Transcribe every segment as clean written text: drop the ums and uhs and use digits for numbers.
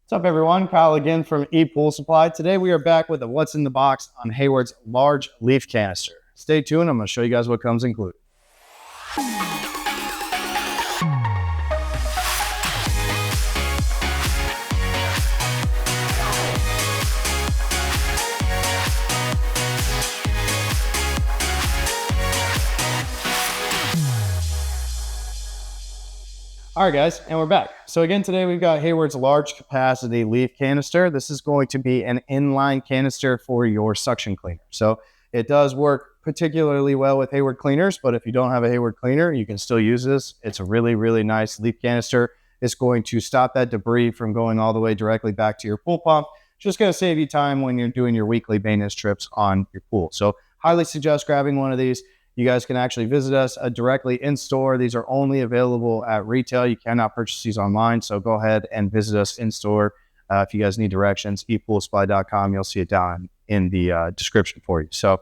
What's up, everyone? Kyle again from ePoolSupply. Today we are back with a what's in the box on Hayward's large leaf canister. Stay tuned. I'm going to show you guys what comes included. All right, guys, and we're back. So again, today we've got Hayward's large capacity leaf canister. This is going to be an inline canister for your suction cleaner. So it does work particularly well with Hayward cleaners, but if you don't have a Hayward cleaner, you can still use this. It's a really, really nice leaf canister. It's going to stop that debris from going all the way directly back to your pool pump. It's just going to save you time when you're doing your weekly maintenance trips on your pool. So highly suggest grabbing one of these. You guys can actually visit us directly in store. These are only available at retail. You cannot purchase these online, so go ahead and visit us in store. If you guys need directions, ePoolSupply.com. You'll see it down in the description for you. So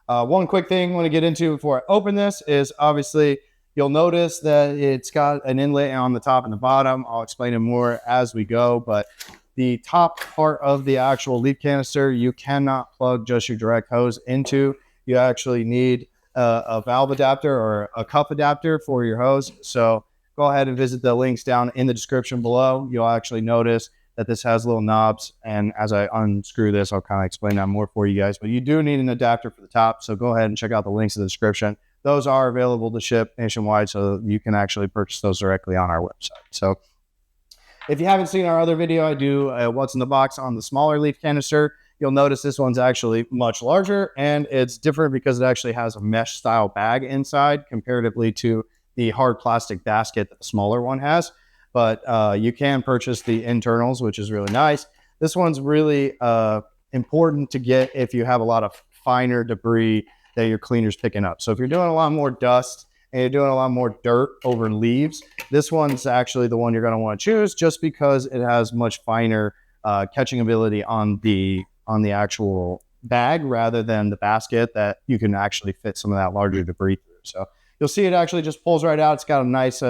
one quick thing I want to get into before I open this is obviously you'll notice that it's got an inlet on the top and the bottom. I'll explain it more as we go, but the top part of the actual leaf canister, you cannot plug just your direct hose into. You actually need a valve adapter or a cup adapter for your hose. So go ahead and visit the links down in the description below. You'll actually notice that this has little knobs, and as I unscrew this, I'll kind of explain that more for you guys. But you do need an adapter for the top, so go ahead and check out the links in the description. Those are available to ship nationwide, so you can actually purchase those directly on our website. So if you haven't seen our other video, I do what's in the box on the smaller leaf canister. You'll notice this one's actually much larger, and it's different because it actually has a mesh style bag inside comparatively to the hard plastic basket that the smaller one has. But you can purchase the internals, which is really nice. This one's really important to get if you have a lot of finer debris that your cleaner's picking up. So if you're doing a lot more dust and you're doing a lot more dirt over leaves, this one's actually the one you're going to want to choose just because it has much finer catching ability on the actual bag rather than the basket that you can actually fit some of that larger debris through. So you'll see it actually just pulls right out. It's got a nice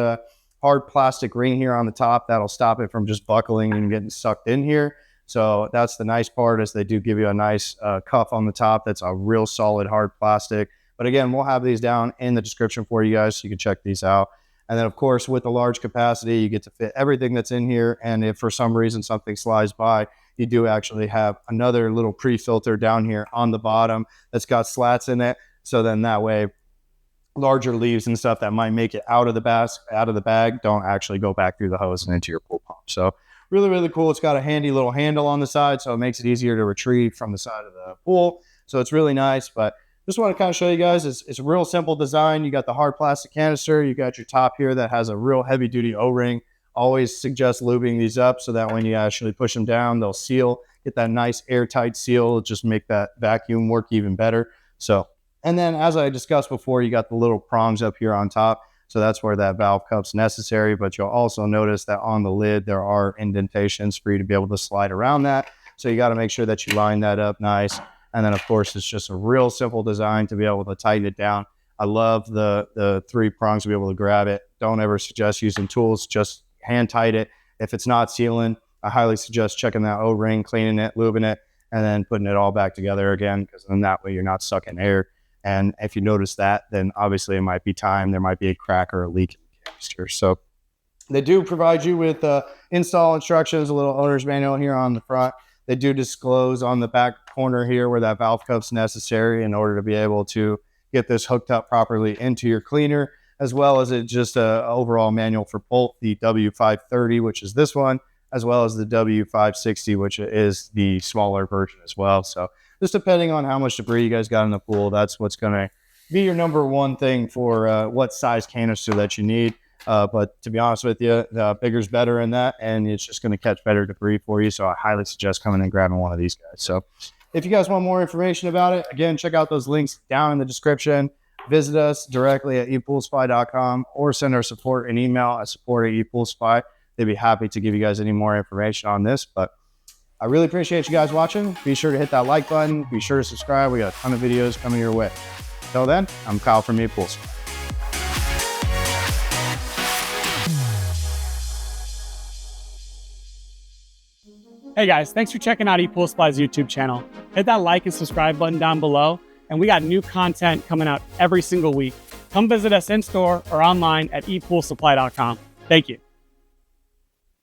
hard plastic ring here on the top that'll stop it from just buckling and getting sucked in here. So that's the nice part, is they do give you a nice cuff on the top that's a real solid hard plastic. But again, we'll have these down in the description for you guys so you can check these out. And then, of course, with the large capacity, you get to fit everything that's in here. And if for some reason something slides by, you do actually have another little pre-filter down here on the bottom that's got slats in it. So then that way, larger leaves and stuff that might make it out of the bag don't actually go back through the hose and into your pool pump. So really, really cool. It's got a handy little handle on the side, so it makes it easier to retrieve from the side of the pool. So it's really nice. But just want to kind of show you guys, it's a real simple design. You got the hard plastic canister. You got your top here that has a real heavy duty O-ring. Always suggest lubing these up so that when you actually push them down, they'll seal, get that nice airtight seal, just make that vacuum work even better. So, and then as I discussed before, you got the little prongs up here on top. So that's where that valve cup's necessary, but you'll also notice that on the lid, there are indentations for you to be able to slide around that. So you got to make sure that you line that up nice. And then of course, it's just a real simple design to be able to tighten it down. I love the three prongs to be able to grab it. Don't ever suggest using tools, just hand tight it. If it's not sealing, I highly suggest checking that O-ring, cleaning it, lubing it, and then putting it all back together again, because then that way you're not sucking air. And if you notice that, then obviously it might be time. There might be a crack or a leak in the canister. So they do provide you with install instructions, a little owner's manual here on the front. They do disclose on the back corner here where that valve cup's necessary in order to be able to get this hooked up properly into your cleaner, as well as just an overall manual for both the W530, which is this one, as well as the W560, which is the smaller version as well. So just depending on how much debris you guys got in the pool, that's what's going to be your number one thing for what size canister that you need. But to be honest with you, bigger's better in that, and it's just going to catch better debris for you. So I highly suggest coming and grabbing one of these guys. So if you guys want more information about it, again, check out those links down in the description. Visit us directly at ePoolSupply.com or send our support an email at support@ePoolSupply. They'd be happy to give you guys any more information on this. But I really appreciate you guys watching. Be sure to hit that like button. Be sure to subscribe. We got a ton of videos coming your way. Until then, I'm Kyle from ePoolSupply. Hey guys, thanks for checking out ePoolSupply's YouTube channel. Hit that like and subscribe button down below, and we got new content coming out every single week. Come visit us in store or online at ePoolSupply.com. Thank you.